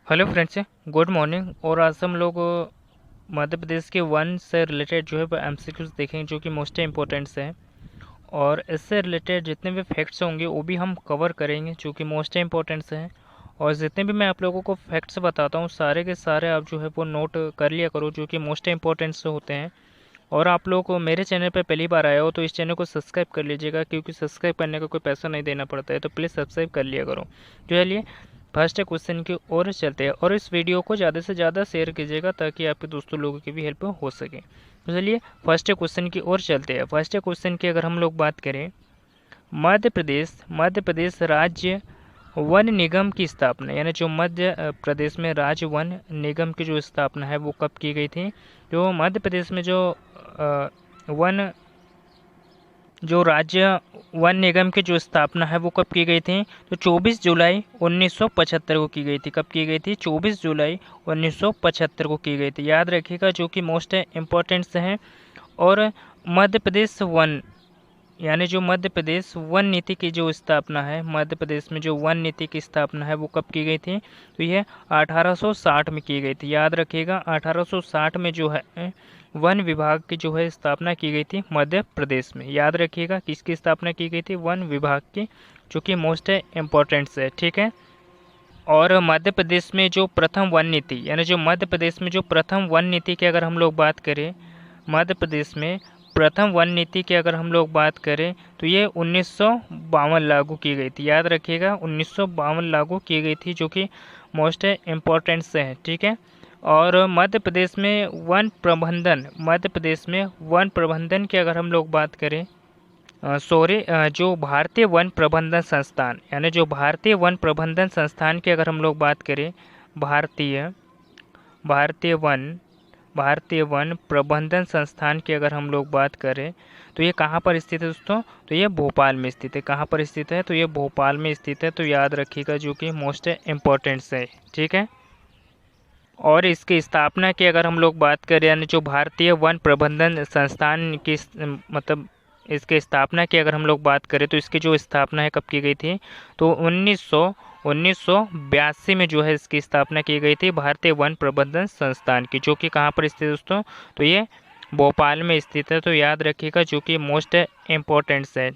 Hello friends, good morning. और आज हम लोग मध्य प्रदेश के वन से रिलेटेड जो है वो एमसीक्यूज देखेंगे जो कि मोस्ट इम्पोर्टेंट है। और इससे रिलेटेड जितने भी फैक्ट्स होंगे वो भी हम कवर करेंगे जो कि मोस्ट इम्पोर्टेंट हैं। और जितने भी मैं आप लोगों को फैक्ट्स बताता हूँ सारे के सारे आप जो है वो नोट कर लिया करो जो कि मोस्ट इम्पोर्टेंट होते हैं। और आप लोग मेरे चैनल पर पहली बार आए हो तो इस चैनल को सब्सक्राइब कर लीजिएगा, क्योंकि सब्सक्राइब करने का कोई पैसा नहीं देना पड़ता है, तो प्लीज़ सब्सक्राइब कर लिया करो। चलिए फर्स्ट क्वेश्चन की ओर चलते हैं और इस वीडियो को ज़्यादा से ज़्यादा शेयर कीजिएगा ताकि आपके दोस्तों लोगों की भी हेल्प हो सके। तो चलिए फर्स्ट क्वेश्चन की ओर चलते हैं। फर्स्ट क्वेश्चन की अगर हम लोग बात करें, मध्य प्रदेश राज्य वन निगम की स्थापना, यानी जो मध्य प्रदेश में राज्य वन निगम की जो स्थापना है वो कब की गई थी। जो मध्य प्रदेश में वन जो राज्य वन निगम की जो स्थापना है वो कब की गई थी, तो 24 जुलाई 1975 को की गई थी। कब की गई थी? 24 जुलाई 1975 को की गई थी। याद रखिएगा जो कि मोस्ट इम्पोर्टेंट है। और मध्य प्रदेश वन, यानी जो मध्य प्रदेश वन नीति की जो स्थापना है, मध्य प्रदेश में जो वन नीति की स्थापना है वो कब की गई थी, तो यह 1860 में की गई थी। याद रखिएगा 1860 में जो है वन विभाग की जो है स्थापना की गई थी मध्य प्रदेश में। याद रखिएगा किसकी स्थापना की गई थी? वन विभाग की, जो कि मोस्ट इम्पोर्टेंट है। ठीक है। और मध्य प्रदेश में जो प्रथम वन नीति, यानी जो मध्य प्रदेश में जो प्रथम वन नीति की अगर हम लोग बात करें, मध्य प्रदेश में प्रथम वन नीति की अगर हम लोग बात करें तो ये 1952 लागू की गई थी। याद रखिएगा 1952 लागू की गई थी, जो कि मोस्ट इम्पोर्टेंट से है। ठीक है। और मध्य प्रदेश में वन प्रबंधन की अगर हम लोग बात करें, जो भारतीय वन प्रबंधन संस्थान, यानी जो भारतीय वन प्रबंधन संस्थान की अगर हम लोग बात करें, भारतीय भारतीय वन भारतीय वन प्रबंधन संस्थान की अगर हम लोग बात करें तो ये कहाँ पर स्थित है दोस्तों? तो ये भोपाल में स्थित है। कहाँ पर स्थित है? तो ये भोपाल में स्थित है। तो याद रखिएगा जो कि मोस्ट इम्पोर्टेंट है। ठीक है। और इसकी स्थापना की अगर हम लोग बात करें, यानी जो भारतीय वन प्रबंधन संस्थान की मतलब इसके स्थापना की अगर हम लोग बात करें तो इसकी जो स्थापना है कब की गई थी, तो 1982 में जो है इसकी स्थापना की गई थी भारतीय वन प्रबंधन संस्थान की, जो कि कहाँ पर स्थित है दोस्तों? तो ये भोपाल में स्थित है। तो याद रखिएगा जो कि मोस्ट इम्पोर्टेंट है।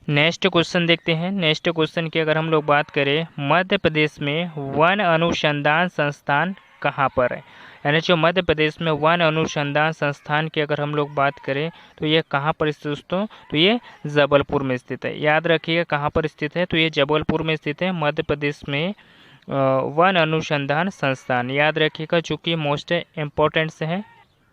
नेक्स्ट क्वेश्चन देखते हैं। नेक्स्ट क्वेश्चन की अगर हम लोग बात करें, मध्य प्रदेश में वन अनुसंधान संस्थान कहाँ पर है? यानी जो मध्य प्रदेश में वन अनुसंधान संस्थान की अगर हम लोग बात करें तो ये कहाँ पर स्थित दोस्तों? तो ये जबलपुर में स्थित है। याद रखिएगा कहाँ पर स्थित है? तो ये जबलपुर में स्थित है, मध्य प्रदेश में वन अनुसंधान संस्थान। याद रखिएगा जो कि मोस्ट इम्पोर्टेंट है।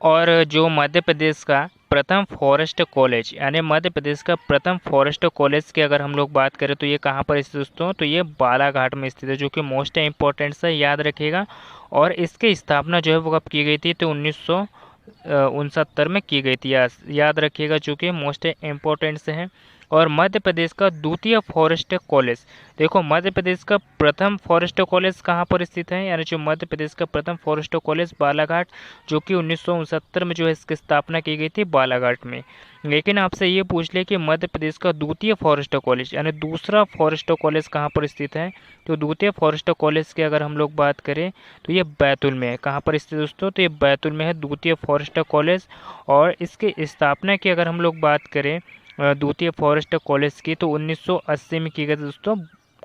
और जो मध्य प्रदेश का प्रथम फॉरेस्ट कॉलेज, यानी मध्य प्रदेश का प्रथम फॉरेस्ट कॉलेज की अगर हम लोग बात करें तो ये कहाँ पर स्थित दोस्तों? तो ये बालाघाट में स्थित है, जो कि मोस्ट इम्पोर्टेंट है। याद रखिएगा। और इसकी स्थापना जो है वो कब की गई थी? तो 1969 में की गई थी। याद रखिएगा जो कि मोस्ट इम्पोर्टेंट है। और मध्य प्रदेश का द्वितीय फॉरेस्ट कॉलेज, देखो मध्य प्रदेश का प्रथम फॉरेस्ट कॉलेज कहाँ पर स्थित है, यानी जो मध्य प्रदेश का प्रथम फॉरेस्ट कॉलेज बालाघाट, जो कि 1969 में जो है इसकी स्थापना की गई थी बालाघाट में। लेकिन आपसे ये पूछ ले कि मध्य प्रदेश का द्वितीय फॉरेस्ट कॉलेज, यानी दूसरा फॉरेस्ट कॉलेज कहाँ पर स्थित है, तो द्वितीय फॉरेस्ट कॉलेज की अगर हम लोग बात करें तो ये बैतूल में है। कहाँ पर स्थित दोस्तों? तो ये बैतूल में है द्वितीय फॉरेस्ट कॉलेज। और इसकी स्थापना की अगर हम लोग बात करें द्वितीय फॉरेस्ट कॉलेज की, तो 1980 में की गई थी दोस्तों।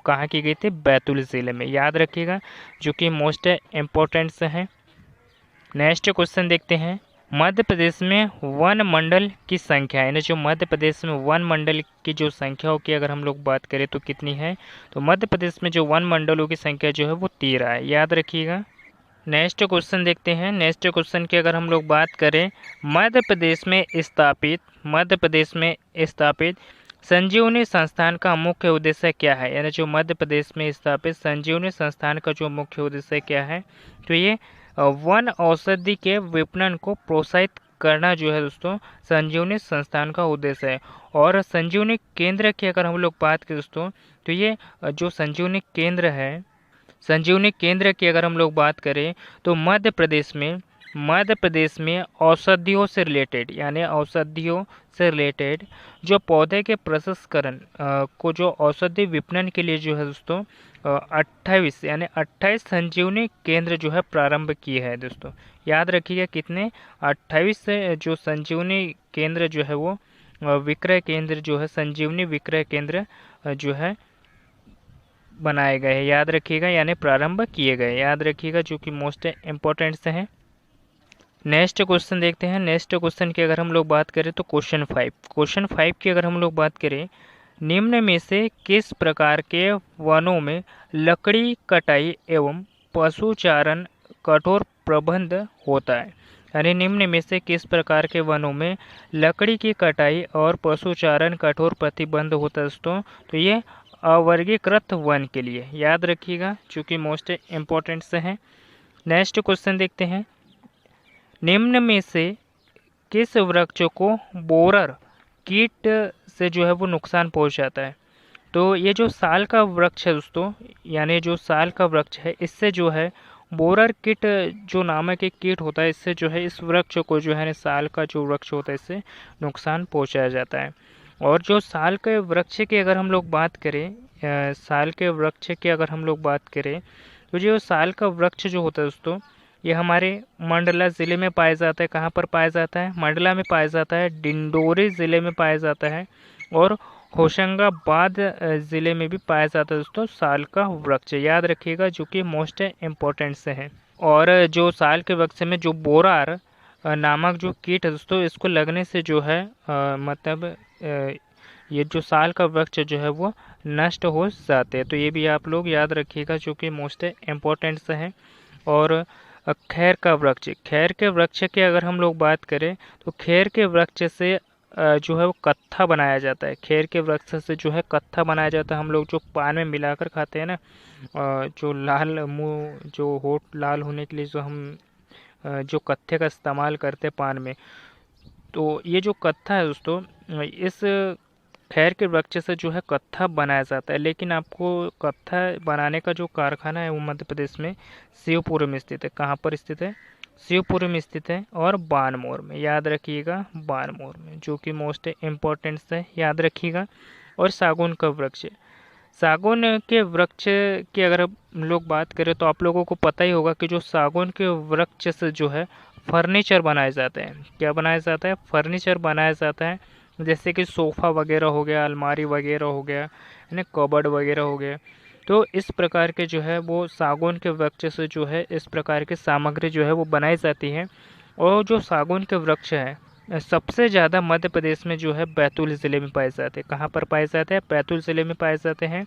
कहाँ की गई थी? बैतूल जिले में। याद रखिएगा जो कि मोस्ट इम्पोर्टेंट है। नेक्स्ट क्वेश्चन देखते हैं। मध्य प्रदेश में वन मंडल की संख्या, यानी जो मध्य प्रदेश में वन मंडल की जो संख्या की अगर हम लोग बात करें तो कितनी है, तो मध्य प्रदेश में जो वन मंडलों की संख्या जो है वो 13 है। याद रखिएगा। नेक्स्ट क्वेश्चन देखते हैं। नेक्स्ट क्वेश्चन की अगर हम लोग बात करें, मध्य प्रदेश में स्थापित संजीवनी संस्थान का मुख्य उद्देश्य क्या है? यानी जो मध्य प्रदेश में स्थापित संजीवनी संस्थान का जो मुख्य उद्देश्य क्या है, तो ये वन औषधि के विपणन को प्रोत्साहित करना जो है दोस्तों संजीवनी संस्थान का उद्देश्य है। और संजीवनी केंद्र की अगर हम लोग बात करें दोस्तों, तो ये जो संजीवनी केंद्र की अगर हम लोग बात करें तो मध्य प्रदेश में मध्य प्रदेश में औषधियों से रिलेटेड यानी औषधियों से रिलेटेड जो पौधे के प्रसंस्करण को जो औषधि विपणन के लिए जो है दोस्तों 28 यानी 28 संजीवनी केंद्र जो है प्रारंभ किए हैं दोस्तों। याद रखिएगा कितने 28 से जो संजीवनी केंद्र जो है वो विक्रय केंद्र जो है संजीवनी विक्रय केंद्र जो है बनाए गए हैं। याद रखिएगा यानी प्रारंभ किए गए, याद रखिएगा जो कि मोस्ट इम्पोर्टेंट से हैं। नेक्स्ट क्वेश्चन देखते हैं। नेक्स्ट क्वेश्चन की अगर हम लोग बात करें तो क्वेश्चन 5 की अगर हम लोग बात करें, निम्न में से किस प्रकार के वनों में लकड़ी कटाई एवं पशुचारण कठोर प्रबंध होता है। यानी निम्न में से किस प्रकार के वनों में लकड़ी की कटाई और पशुचारण कठोर प्रतिबंध होता है दोस्तों, तो ये अवर्गीकृत वन के लिए। याद रखिएगा चूँकि मोस्ट इम्पोर्टेंट से हैं। नेक्स्ट क्वेश्चन देखते हैं। निम्न में से किस वृक्ष को बोरर कीट से जो है वो नुकसान पहुंचाता है। तो ये जो साल का वृक्ष है दोस्तों, यानी जो साल का वृक्ष है, इससे जो है बोरर कीट जो नामक एक कीट होता है, इससे जो है इस वृक्ष को जो है साल का जो वृक्ष होता है इससे नुकसान पहुंचाया जाता है। और जो साल के वृक्ष की अगर हम लोग बात करें, साल के वृक्ष की अगर हम लोग बात करें तो जो साल का वृक्ष जो होता है दोस्तों, ये हमारे मंडला ज़िले में पाया जाता है। कहाँ पर पाया जाता है? मंडला में पाया जाता है, डिंडोरी ज़िले में पाया जाता है और होशंगाबाद ज़िले में भी पाया जाता है दोस्तों साल का वृक्ष। याद रखिएगा जो कि मोस्ट इम्पोर्टेंट से है। और जो साल के वृक्ष में जो बोरार नामक जो कीट है दोस्तों, इसको लगने से जो है मतलब ये जो साल का वृक्ष जो है वो नष्ट हो जाते हैं। तो ये भी आप लोग याद रखिएगा जो कि मोस्ट इम्पोर्टेंट से है। और खैर का वृक्ष, खैर के वृक्ष की अगर हम लोग बात करें तो खैर के वृक्ष से जो है वो कत्था बनाया जाता है। खैर के वृक्ष से जो है कत्था बनाया जाता है। हम लोग जो पान में मिलाकर खाते हैं ना, जो लाल मुंह जो होठ लाल होने के लिए जो हम जो कत्थे का इस्तेमाल करते हैं पान में, तो ये जो कत्था है दोस्तों, इस खैर के वृक्ष से जो है कत्था बनाया जाता है। लेकिन आपको कत्था बनाने का जो कारखाना है वो मध्य प्रदेश में शिवपुरी में स्थित है। कहाँ पर स्थित है? शिवपुरी में स्थित है और बानमोर में। याद रखिएगा बानमोर में, जो कि मोस्ट इम्पोर्टेंट है, याद रखिएगा। और सागौन का वृक्ष, सागौन के वृक्ष की अगर हम लोग बात करें तो आप लोगों को पता ही होगा कि जो सागौन के वृक्ष से जो है फर्नीचर बनाए जाते हैं। क्या बनाया जाता है? फर्नीचर बनाया जाता है। जैसे कि सोफ़ा वगैरह हो गया, अलमारी वगैरह हो गया, यानी कबर्ड वगैरह हो गया। तो इस प्रकार के जो है वो सागौन के वृक्ष से जो है इस प्रकार की सामग्री जो है वो बनाई जाती है। और जो सागौन के वृक्ष हैं सबसे ज़्यादा मध्य प्रदेश में जो है बैतूल ज़िले में पाए जाते हैं। कहाँ पर पाए जाते हैं? बैतूल ज़िले में पाए जाते हैं।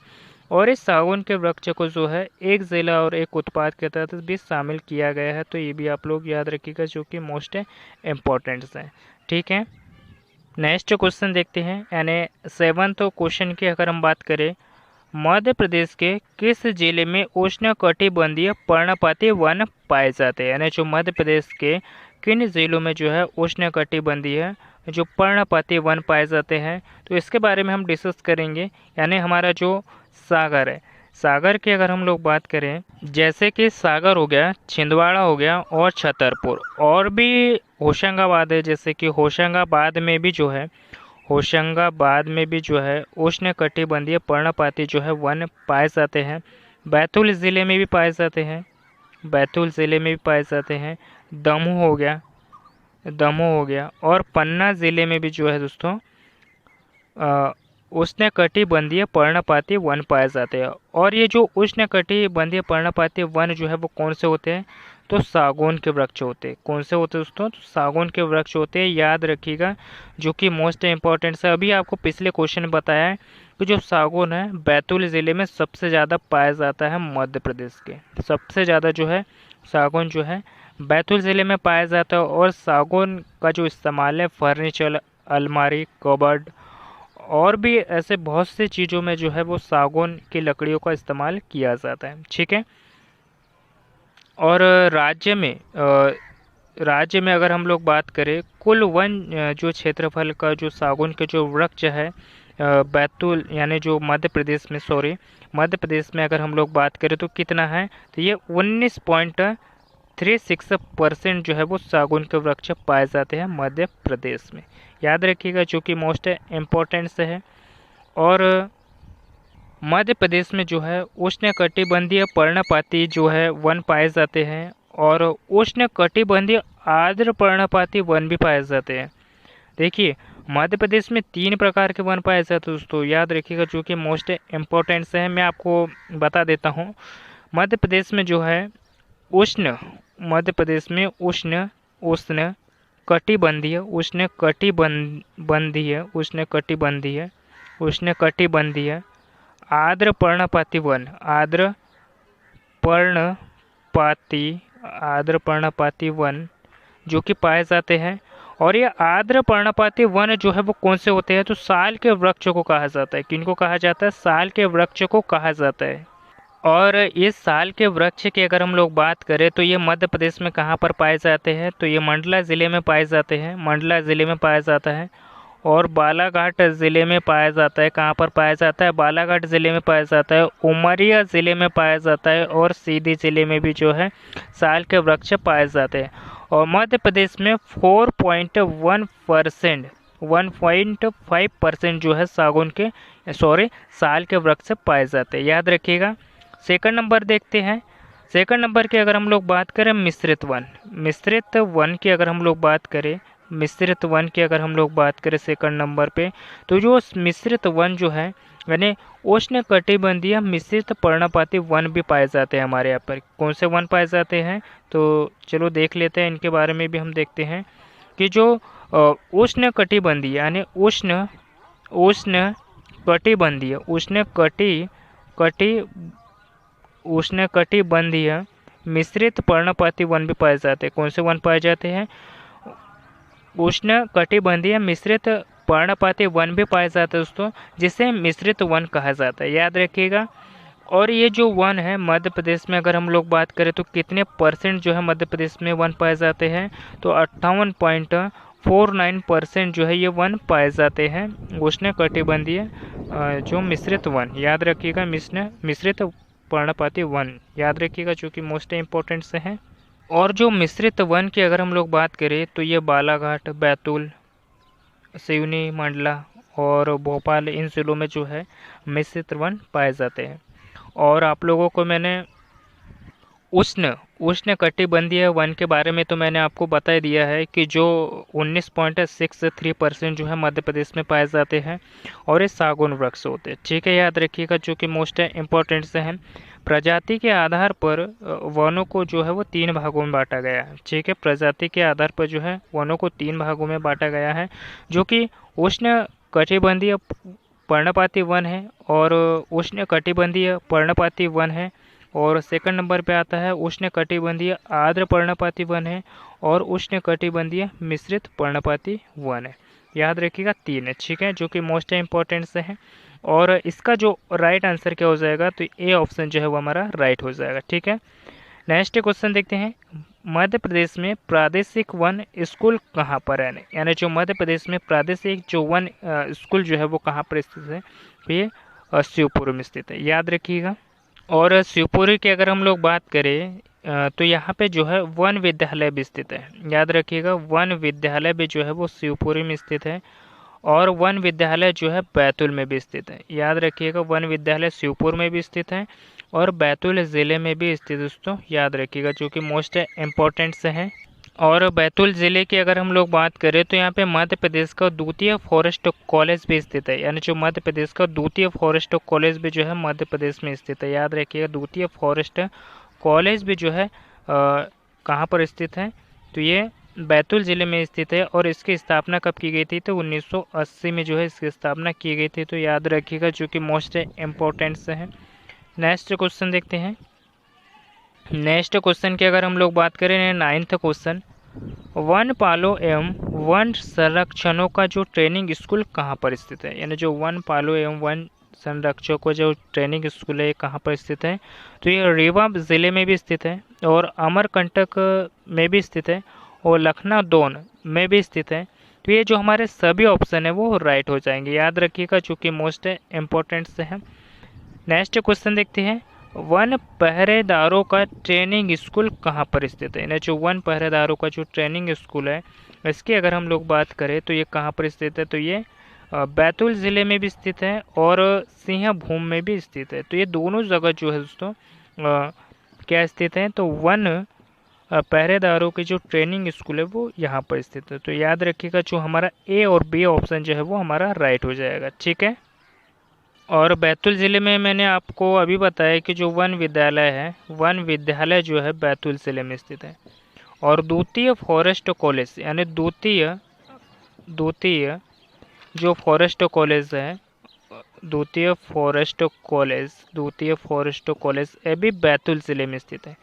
और इस सागौन के वृक्ष को जो है एक ज़िला और एक उत्पाद के तहत भी शामिल किया गया है। तो ये भी आप लोग याद रखिएगा जो कि मोस्ट इम्पोर्टेंट्स हैं। ठीक है, नेक्स्ट क्वेश्चन देखते हैं। यानी 7th क्वेश्चन की अगर हम बात करें, मध्य प्रदेश के किस जिले में उष्णकटिबंधीय पर्णपाती वन पाए जाते हैं। यानी जो मध्य प्रदेश के किन जिलों में जो है उष्णकटिबंधीय जो पर्णपाती वन पाए जाते हैं, तो इसके बारे में हम डिस्कस करेंगे। यानी हमारा जो सागर है, सागर की अगर हम लोग बात करें, जैसे कि सागर हो गया, छिंदवाड़ा हो गया और छतरपुर, और भी होशंगाबाद है। जैसे कि होशंगाबाद में भी जो है उष्णकटिबंधीय पर्णपाती जो है वन पाए जाते हैं। बैतूल ज़िले में भी पाए जाते हैं, बैतूल ज़िले में भी पाए जाते हैं। दमोह हो गया और पन्ना ज़िले में भी जो है दोस्तों उष्णकटिबंधीय पर्णपाती वन पाए जाते हैं। और ये जो उष्णकटिबंधीय पर्णपाती वन जो है वो कौन से होते हैं? तो सागौन के वृक्ष होते हैं। कौन से होते हैं दोस्तों? तो सागौन के वृक्ष होते हैं। याद रखिएगा जो कि मोस्ट इम्पोर्टेंट है। अभी आपको पिछले क्वेश्चन में बताया है कि जो सागौन है बैतूल ज़िले में सबसे ज़्यादा पाया जाता है। मध्य प्रदेश के सबसे ज़्यादा जो है सागौन जो है बैतूल ज़िले में पाया जाता है। और सागौन का जो इस्तेमाल है फर्नीचर, अलमारी, कबर्ड और भी ऐसे बहुत सी चीज़ों में जो है वो सागौन की लकड़ियों का इस्तेमाल किया जाता है। ठीक है, और राज्य में अगर हम लोग बात करें, कुल वन जो क्षेत्रफल का जो सागौन के जो वृक्ष है बैतूल यानी जो मध्य प्रदेश में अगर हम लोग बात करें तो कितना है? तो ये 19.3 36% जो है वो सागौन के वृक्ष पाए जाते हैं मध्य प्रदेश में। याद रखिएगा, जो कि मोस्ट इम्पोर्टेंट से है। और मध्य प्रदेश में जो है उष्णकटिबंधीय पर्णपाती जो है वन पाए जाते हैं और उष्णकटिबंधीय आर्द्र पर्णपाती वन भी पाए जाते हैं। देखिए, मध्य प्रदेश में 3 प्रकार के वन पाए जाते हैं दोस्तों, याद रखिएगा, जो कि मोस्ट इम्पोर्टेंट से है। मैं आपको बता देता हूँ। मध्य प्रदेश में जो है मध्य प्रदेश में उष्ण कटिबंधीय आर्द्र पर्णपाती वन जो कि पाए जाते हैं। और ये आर्द्र पर्णपाती वन जो है वो कौन से होते हैं, तो साल के वृक्ष को कहा जाता है। किनको कहा जाता है? साल के वृक्ष को कहा जाता है। और इस साल के वृक्ष की अगर हम लोग बात करें तो ये मध्य प्रदेश में कहाँ पर पाए जाते हैं, तो ये मंडला ज़िले में पाए जाते हैं। मंडला ज़िले में पाया जाता है और बालाघाट ज़िले में पाया जाता है। कहाँ पर पाया जाता है? बालाघाट ज़िले में पाया जाता है, उमरिया ज़िले में पाया जाता है और सीधी ज़िले में भी जो है साल के वृक्ष पाए जाते हैं। और मध्य प्रदेश में 1.5% जो है साल के वृक्ष पाए जाते हैं। याद रखिएगा। सेकंड नंबर देखते हैं। सेकंड नंबर की अगर हम लोग बात करें मिश्रित वन की अगर हम लोग बात करें सेकंड नंबर पे, तो जो मिश्रित वन जो है यानी उष्णकटिबंधीय मिश्रित पर्णपाती वन भी पाए जाते हैं हमारे यहाँ पर। कौन से वन पाए जाते हैं, तो चलो देख लेते हैं। इनके बारे में भी हम देखते हैं कि जो उष्णकटिबंधीय यानी उष्णकटिबंधीय मिश्रित पर्णपाती वन भी पाए जाते हैं। कौन से वन पाए जाते हैं? उष्णकटिबंधीय मिश्रित पर्णपाती वन भी पाए जाते हैं दोस्तों, जिसे मिश्रित वन कहा जाता है। याद रखिएगा। और ये जो वन है मध्य प्रदेश में अगर हम लोग बात करें तो कितने % जो है मध्य प्रदेश में वन पाए जाते हैं, तो 58.49% जो है ये वन पाए जाते हैं उष्णकटिबंधीय जो मिश्रित वन। याद रखिएगा, मिश्रित पर्णपाती वन याद रखिएगा, जो कि मोस्ट इम्पोर्टेंट से हैं। और जो मिश्रित वन की अगर हम लोग बात करें तो ये बालाघाट, बैतूल, सिवनी, मंडला और भोपाल, इन जिलों में जो है मिश्रित वन पाए जाते हैं। और आप लोगों को मैंने उष्णकटिबंधीय वन के बारे में तो मैंने आपको बता दिया है कि जो 19.63% जो है मध्य प्रदेश में पाए जाते हैं और ये सागौन वृक्ष होते हैं। ठीक है, याद रखिएगा, जो कि मोस्ट इम्पोर्टेंट से हैं। प्रजाति के आधार पर वनों को जो है वो 3 भागों में बांटा गया है। ठीक है, प्रजाति के आधार पर जो है वनों को 3 भागों में बांटा गया है, जो कि उष्णकटिबंधीय पर्णपाती वन है और उष्णकटिबंधीय पर्णपाती वन है। और सेकंड नंबर पे आता है उष्णकटिबंधीय आर्द्र पर्णपाती वन है और उष्णकटिबंधीय मिश्रित पर्णपाती वन है। याद रखिएगा 3 है। ठीक है, जो कि मोस्ट इम्पोर्टेंट से है। और इसका जो राइट आंसर क्या हो जाएगा, तो ए ऑप्शन जो है वो हमारा राइट हो जाएगा। ठीक है, नेक्स्ट क्वेश्चन देखते हैं। मध्य प्रदेश में प्रादेशिक वन स्कूल कहाँ पर है, यानी जो मध्य प्रदेश में प्रादेशिक जो वन स्कूल जो है वो कहाँ पर स्थित है, तो ये शिवपुरी में स्थित है। याद रखिएगा। और शिवपुरी की अगर हम लोग बात करें तो यहाँ पे जो है वन विद्यालय भी स्थित है। याद रखिएगा, वन विद्यालय भी जो है वो शिवपुरी में स्थित है और वन विद्यालय जो है बैतूल में भी स्थित है। याद रखिएगा, वन विद्यालय शिवपुर में भी स्थित है और बैतूल ज़िले में भी स्थित दोस्तों। याद रखिएगा, जो कि मोस्ट इम्पोर्टेंट से है। और बैतूल ज़िले की अगर हम लोग बात करें तो यहाँ पे मध्य प्रदेश का द्वितीय फॉरेस्ट कॉलेज भी स्थित है, यानी जो मध्य प्रदेश का द्वितीय फॉरेस्ट कॉलेज भी जो है मध्य प्रदेश में स्थित है। याद रखिएगा, द्वितीय फॉरेस्ट कॉलेज भी जो है कहाँ पर स्थित है, तो ये बैतूल ज़िले में स्थित है। और इसकी स्थापना कब की गई थी, तो 1980 में जो है इसकी स्थापना की गई थी। तो याद रखिएगा, जो कि मोस्ट इम्पोर्टेंट से है। नेक्स्ट क्वेश्चन देखते हैं। नेक्स्ट क्वेश्चन की अगर हम लोग बात करें 9th क्वेश्चन, वन पालो एवं वन संरक्षणों का जो ट्रेनिंग स्कूल कहाँ पर स्थित है, यानी जो वन पालो एवं वन संरक्षकों को जो ट्रेनिंग स्कूल है कहाँ पर स्थित है, तो ये रीवा ज़िले में भी स्थित है और अमरकंटक में भी स्थित है और लखनऊ में भी स्थित है। तो ये जो हमारे सभी ऑप्शन है वो राइट हो जाएंगे। याद रखिएगा, चूँकि मोस्ट इम्पोर्टेंट से है। नेक्स्ट क्वेश्चन देखते हैं। वन पहरेदारों का ट्रेनिंग स्कूल कहाँ पर स्थित है? यानी जो वन पहरेदारों का जो ट्रेनिंग स्कूल है, इसकी अगर हम लोग बात करें तो ये कहाँ पर स्थित है? तो ये बैतूल ज़िले में भी स्थित है और सिंहभूम में भी स्थित है। तो ये दोनों जगह जो है दोस्तों क्या स्थित है? तो वन पहरेदारों की जो ट्रेनिंग स्कूल है वो यहाँ पर स्थित है। तो याद रखिएगा जो हमारा ए और बी ऑप्शन जो है वो हमारा राइट हो जाएगा। ठीक है। और बैतूल ज़िले में मैंने आपको अभी बताया कि जो वन विद्यालय है, वन विद्यालय जो है बैतूल ज़िले में स्थित है। और द्वितीय फॉरेस्ट कॉलेज यानी द्वितीय द्वितीय जो फॉरेस्ट कॉलेज है, द्वितीय फॉरेस्ट कॉलेज ये भी बैतूल ज़िले में स्थित है।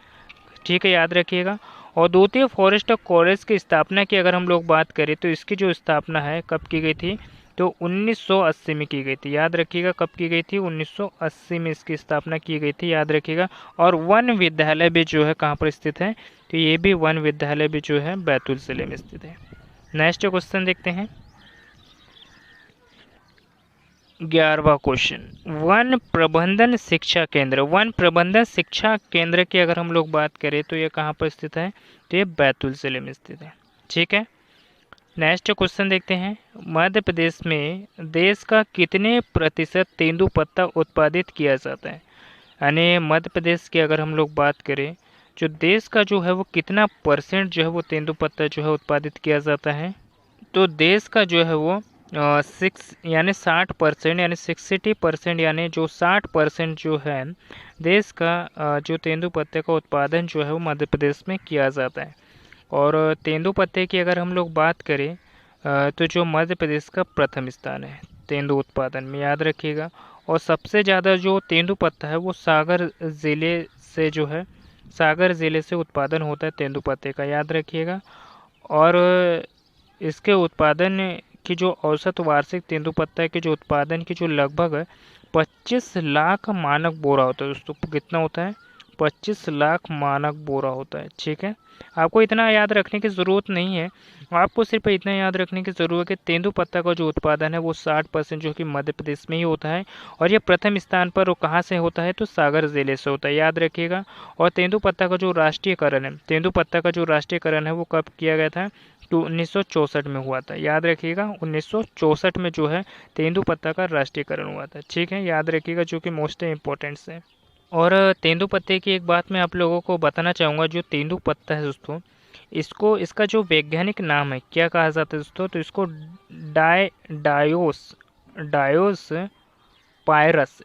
ठीक है, याद रखिएगा। और द्वितीय फॉरेस्ट कॉलेज की स्थापना की अगर हम लोग बात करें तो इसकी जो स्थापना है कब की गई थी? तो 1980 में की गई थी। याद रखिएगा कब की गई थी? 1980 में इसकी स्थापना की गई थी, याद रखिएगा। और वन विद्यालय भी जो है कहाँ पर स्थित है? तो ये भी वन विद्यालय भी जो है बैतूल जिले में स्थित है। नेक्स्ट क्वेश्चन देखते हैं, 11वां क्वेश्चन, वन प्रबंधन शिक्षा केंद्र। वन प्रबंधन शिक्षा केंद्र की अगर हम लोग बात करें तो ये कहाँ पर स्थित है? तो ये बैतूल जिले में स्थित है। ठीक है। नेक्स्ट क्वेश्चन देखते हैं, मध्य प्रदेश में देश का कितने प्रतिशत तेंदुपत्ता उत्पादित किया जाता है? यानी मध्य प्रदेश की अगर हम लोग बात करें, जो देश का जो है वो कितना परसेंट जो है वो तेंदुपत्ता जो है उत्पादित किया जाता है? तो देश का जो है वो 60% यानी 60% यानी जो 60% जो है देश का जो तेंदुपत्ते का उत्पादन जो है वो मध्य प्रदेश में किया जाता है। और तेंदुपत्ते की अगर हम लोग बात करें तो जो मध्य प्रदेश का प्रथम स्थान है तेंदु उत्पादन में, याद रखिएगा। और सबसे ज़्यादा जो तेंदुपत्ता है वो सागर ज़िले से जो है सागर ज़िले से उत्पादन होता है तेंदुपत्ते का, याद रखिएगा। और इसके उत्पादन की जो औसत वार्षिक तेंदुपत्ता के जो उत्पादन की जो लगभग 25 लाख मानक बोरा होता है दोस्तों। कितना होता है? 25 लाख मानक बोरा होता है। ठीक है, आपको इतना याद रखने की ज़रूरत नहीं है, आपको सिर्फ इतना याद रखने की ज़रूरत है कि तेंदुपत्ता का जो उत्पादन है वो 60% जो कि मध्य प्रदेश में ही होता है। और ये प्रथम स्थान पर वो कहाँ से होता है? तो सागर ज़िले से होता है, याद रखिएगा। और तेंदुपत्ता का जो राष्ट्रीयकरण है, तेंदुपत्ता का जो राष्ट्रीयकरण है वो कब किया गया था? तो 1964 में हुआ था, याद रखिएगा। 1964 में जो है तेंदुपत्ता का राष्ट्रीयकरण हुआ था। ठीक है, याद रखिएगा, जो कि मोस्ट इम्पोर्टेंट्स है। और तेंदुपत्ते की एक बात मैं आप लोगों को बताना चाहूँगा, जो तेंदुपत्ता है दोस्तों, इसका जो वैज्ञानिक नाम है क्या कहा जाता है दोस्तों? तो इसको डायोस पायरस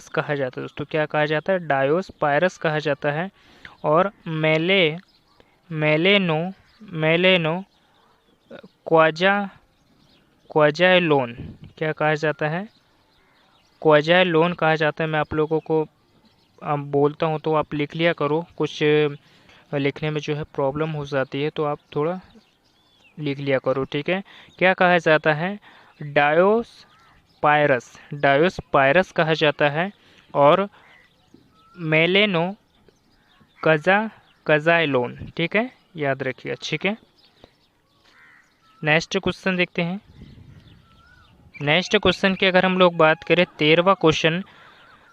कहा जाता है दोस्तों। क्या कहा जाता है? डायोस पायरस कहा जाता है। और मेलेनो क्वाजाइलोन क्या कहा जाता है? क्वाजाइलोन कहा जाता है। मैं आप लोगों को बोलता हूँ तो आप लिख लिया करो, कुछ लिखने में जो है प्रॉब्लम हो जाती है तो आप थोड़ा लिख लिया करो। ठीक है, क्या कहा जाता है? डायोस पायरस कहा जाता है। और मेलेनो कजाइलोन, ठीक है, याद रखिए। ठीक है, नेक्स्ट क्वेश्चन देखते हैं। नेक्स्ट क्वेश्चन की अगर हम लोग बात करें, 13वां क्वेश्चन,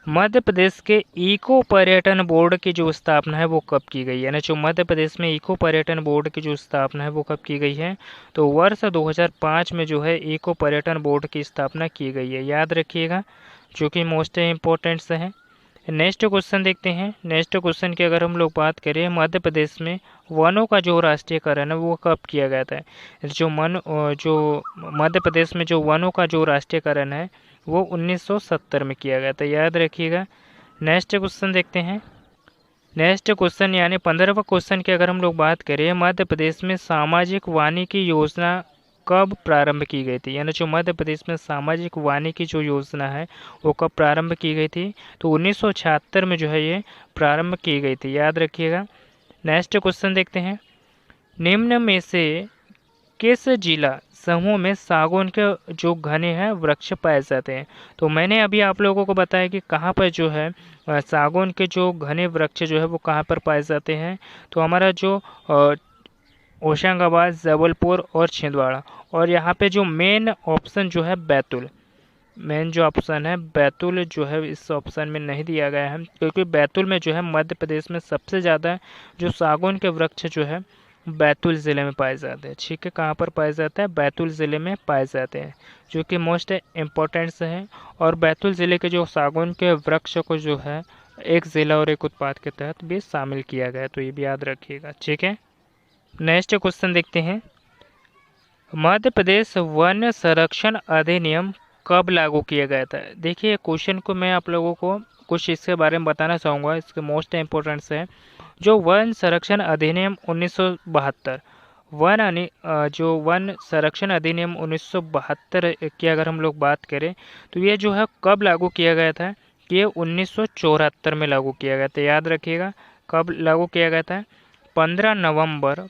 मध्य प्रदेश के इको पर्यटन बोर्ड की जो स्थापना है वो कब की गई है? यानी जो मध्य प्रदेश में इको पर्यटन बोर्ड की जो स्थापना है वो कब की गई है? तो वर्ष 2005 में जो है इको पर्यटन बोर्ड की स्थापना की गई है, याद रखिएगा, जो कि मोस्ट इम्पोर्टेंट है। नेक्स्ट क्वेश्चन देखते हैं। नेक्स्ट क्वेश्चन की अगर हम लोग बात करें, मध्य प्रदेश में वनों का जो राष्ट्रीयकरण है वो कब किया गया था? जो मध्य प्रदेश में जो वनों का जो राष्ट्रीयकरण है वो 1970 में किया गया था, याद रखिएगा। नेक्स्ट क्वेश्चन देखते हैं। नेक्स्ट क्वेश्चन यानी 15वां क्वेश्चन की अगर हम लोग बात करें, मध्य प्रदेश में सामाजिक वानिकी योजना कब प्रारंभ की गई थी? यानी जो मध्य प्रदेश में सामाजिक वानिकी जो योजना है वो कब प्रारंभ की गई थी? तो 1976 में जो है ये प्रारंभ की गई थी, याद रखिएगा। नेक्स्ट क्वेश्चन देखते हैं, निम्न में से किस जिला समूह में सागौन के जो घने हैं वृक्ष पाए जाते हैं? तो मैंने अभी आप लोगों को बताया कि कहाँ पर जो है सागौन के जो घने वृक्ष जो है वो कहाँ पर पाए जाते हैं। तो हमारा जो होशंगाबाद, जबलपुर और छिंदवाड़ा। और यहाँ पे जो मेन ऑप्शन जो है बैतूल, मेन जो ऑप्शन है बैतूल जो है इस ऑप्शन में नहीं दिया गया है, क्योंकि बैतूल में जो है मध्य प्रदेश में सबसे ज़्यादा जो सागौन के वृक्ष जो है बैतूल ज़िले में पाए जाते हैं। ठीक है, कहाँ पर पाए जाते हैं? बैतूल ज़िले में पाए जाते हैं, जो कि मोस्ट इम्पोर्टेंट्स है। और बैतूल ज़िले के जो सागौन के वृक्ष को जो है एक ज़िला और एक उत्पाद के तहत भी शामिल किया गया है, तो ये भी याद रखिएगा। ठीक है, नेक्स्ट क्वेश्चन देखते हैं। मध्य प्रदेश वन संरक्षण अधिनियम कब लागू किया गया था? देखिए क्वेश्चन को मैं आप लोगों को कुछ इसके बारे में बताना चाहूँगा, इसके मोस्ट इम्पोर्टेंट्स है। जो वन संरक्षण अधिनियम 1972, जो वन संरक्षण अधिनियम 1972 की अगर हम लोग बात करें तो ये जो है कब लागू किया गया था? ये 1974 में लागू किया गया था। याद रखिएगा कब लागू किया गया था? 15 नवंबर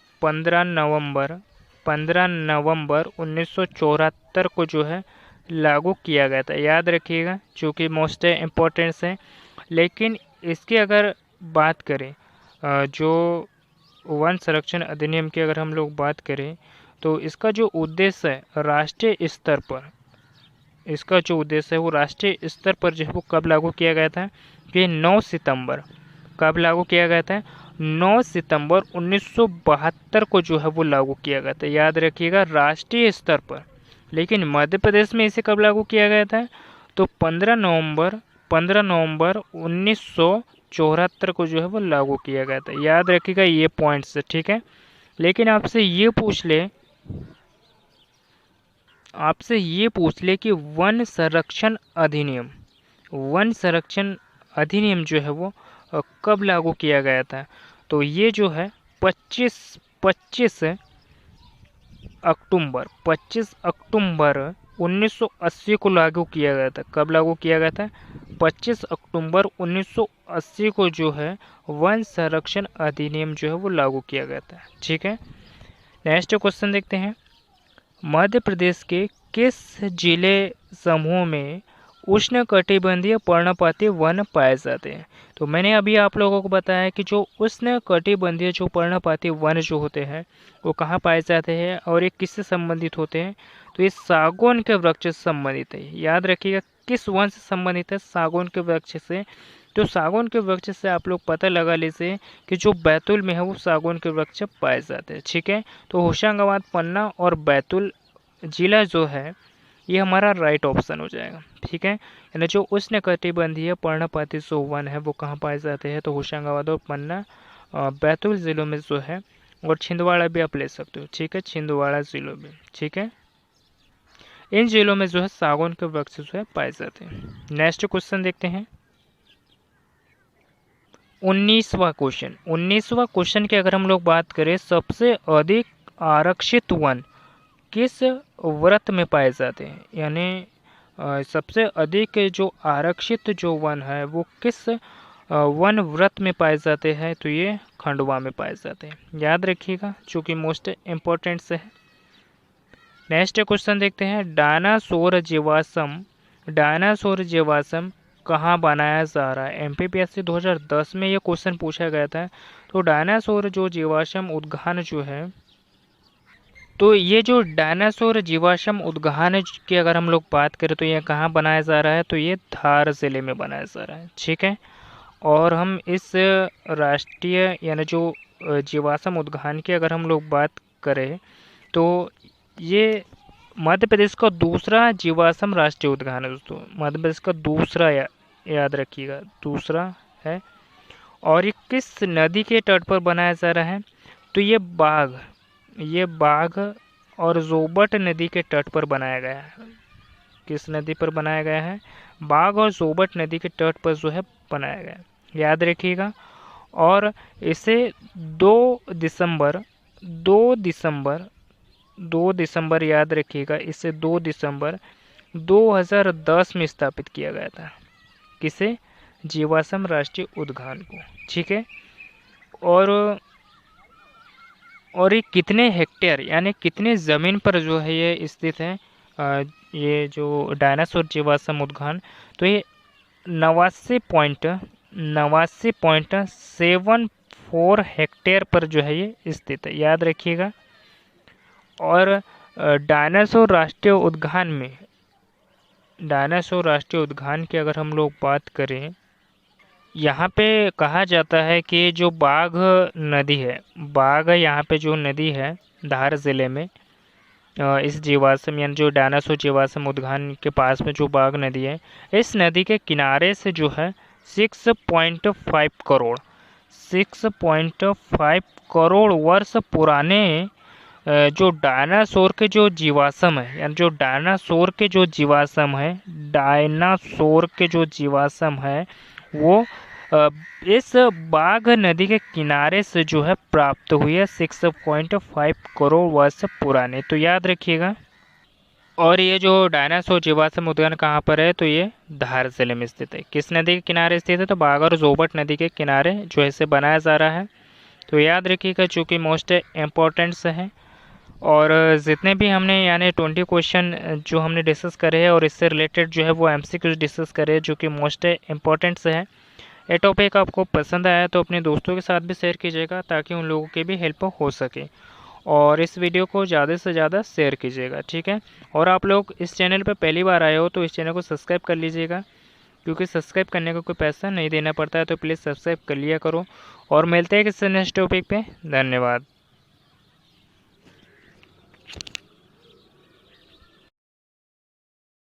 1974 को जो है लागू किया गया था। याद रखिएगा, जो कि मोस्ट इम्पोर्टेंट्स है। लेकिन इसकी अगर बात करें जो वन संरक्षण अधिनियम की अगर हम लोग बात करें तो इसका जो उद्देश्य है राष्ट्रीय स्तर पर, इसका जो उद्देश्य है वो राष्ट्रीय स्तर पर जो है वो कब लागू किया गया था? कि 9 सितंबर। कब लागू किया गया था? 9 सितंबर 1972 को जो है वो लागू किया गया था। याद रखिएगा राष्ट्रीय स्तर पर। लेकिन मध्य प्रदेश में इसे कब लागू किया गया था? तो 15 नवंबर 1974 को जो है वो लागू किया गया था। याद रखिएगा ये पॉइंट्स। ठीक है, लेकिन आपसे ये पूछ ले कि वन संरक्षण अधिनियम जो है वो कब लागू किया गया था? तो ये जो है 25 अक्टूबर 1980 को लागू किया गया था। कब लागू किया गया था? 25 अक्टूबर 1980 को जो है वन संरक्षण अधिनियम जो है वो लागू किया गया था। ठीक है, नेक्स्ट क्वेश्चन देखते हैं। मध्य प्रदेश के किस जिले समूह में उष्णकटिबंधीय पर्णपाती वन पाए जाते हैं? तो मैंने अभी आप लोगों को बताया कि जो उष्णकटिबंधीय जो पर्णपाती वन जो होते हैं वो कहाँ पाए जाते हैं और ये किससे संबंधित होते हैं? तो ये सागौन के वृक्ष से संबंधित है। याद रखिएगा किस वन से संबंधित है? सागौन के वृक्ष से। तो सागौन के वृक्ष से आप लोग पता लगा लीजिए कि जो बैतूल में है वो सागौन के वृक्ष पाए जाते हैं। ठीक है, तो होशंगाबाद, पन्ना और बैतूल जिला जो है ये हमारा राइट ऑप्शन हो जाएगा। ठीक है, यानी जो उष्णकटिबंधीय पर्णपाती जो वन है वो कहाँ पाए जाते हैं? तो होशंगाबाद और पन्ना बैतूल जिलों में जो है, और छिंदवाड़ा भी आप ले सकते हो। ठीक है, छिंदवाड़ा जिलों में। ठीक है, इन जिलों में जो है सागौन के वृक्ष जो है पाए जाते हैं। नेक्स्ट क्वेश्चन देखते हैं। 19वां क्वेश्चन की अगर हम लोग बात करें, सबसे अधिक आरक्षित वन किस व्रत में पाए जाते हैं? यानी सबसे अधिक जो आरक्षित जो वन है वो किस वन व्रत में पाए जाते हैं? तो ये खंडवा में पाए जाते हैं। याद रखिएगा, जो कि मोस्ट इम्पोर्टेंट से है। नेक्स्ट क्वेश्चन देखते हैं। डायनासोर जीवाश्म कहाँ बनाया जा रहा है? एमपीपीएससी 2010 में ये क्वेश्चन पूछा गया था। तो डायनासोर जो जीवाश्म उद्यान जो है, तो ये जो डायनासोर जीवाश्म उद्यान की अगर हम लोग बात करें तो ये कहाँ बनाया जा रहा है? तो ये धार जिले में बनाया जा रहा है। ठीक है, और हम इस राष्ट्रीय यानी जो जीवाश्म उद्यान की अगर हम लोग बात करें तो ये मध्य प्रदेश का दूसरा जीवाश्म राष्ट्रीय उद्यान है दोस्तों। मध्य प्रदेश का दूसरा, याद रखिएगा दूसरा है। और ये किस नदी के तट पर बनाया जा रहा है? तो ये बाघ और जोबट नदी के तट पर बनाया गया है। किस नदी पर बनाया गया है? बाघ और जोबट नदी के तट पर जो है बनाया गया है। याद रखिएगा। और इसे 2 दिसंबर याद रखिएगा, इसे 2 दिसंबर 2010 में स्थापित किया गया था। किसे? जीवाश्म राष्ट्रीय उद्यान को। ठीक है, और ये कितने हेक्टेयर यानी कितने ज़मीन पर जो है ये स्थित है? ये जो डायनासोर जीवाश्म उद्यान, तो ये 89.74 हेक्टेयर पर जो है ये स्थित है। याद रखिएगा। और डायनासोर राष्ट्रीय उद्यान में डायनासोर राष्ट्रीय उद्यान की अगर हम लोग बात करें, यहाँ पे कहा जाता है कि जो बाघ नदी है, बाघ यहाँ पे जो नदी है धार ज़िले में, इस जीवाश्म यानी जो डायनासोर जीवाश्म उद्यान के पास में जो बाघ नदी है, इस नदी के किनारे से जो है 6.5 करोड़ वर्ष पुराने जो डायनासोर के जो जीवाश्म है, यानी जो डायनासोर के जो जीवाश्म है, डायनासोर के जो जीवाश्म है वो इस बाघ नदी के किनारे से जो है प्राप्त हुई है 6.5 करोड़ वर्ष पुराने। तो याद रखिएगा। और ये जो डायनासोर जीवाश्म उद्यान कहाँ पर है, तो ये धार जिले में स्थित है। किस नदी के किनारे स्थित है, तो बाघ और जोबट नदी के किनारे जो है इसे बनाया जा रहा है। तो याद रखिएगा, चूँकि मोस्ट इम्पोर्टेंट्स है। और जितने भी हमने यानी 20 क्वेश्चन जो हमने डिस्कस करे हैं और इससे रिलेटेड जो है वो MCQs डिस्कस करे, जो कि मोस्ट इम्पोर्टेंट्स है। ये टॉपिक आपको पसंद आया तो अपने दोस्तों के साथ भी शेयर कीजिएगा, ताकि उन लोगों की भी हेल्प हो सके। और इस वीडियो को ज़्यादा से ज़्यादा शेयर कीजिएगा, ठीक है। और आप लोग इस चैनल पर पहली बार आए हो तो इस चैनल को सब्सक्राइब कर लीजिएगा, क्योंकि सब्सक्राइब करने का कोई पैसा नहीं देना पड़ता है। तो प्लीज़ सब्सक्राइब कर लिया करो। और मिलते हैं किसी नेक्स्ट टॉपिक पे। धन्यवाद।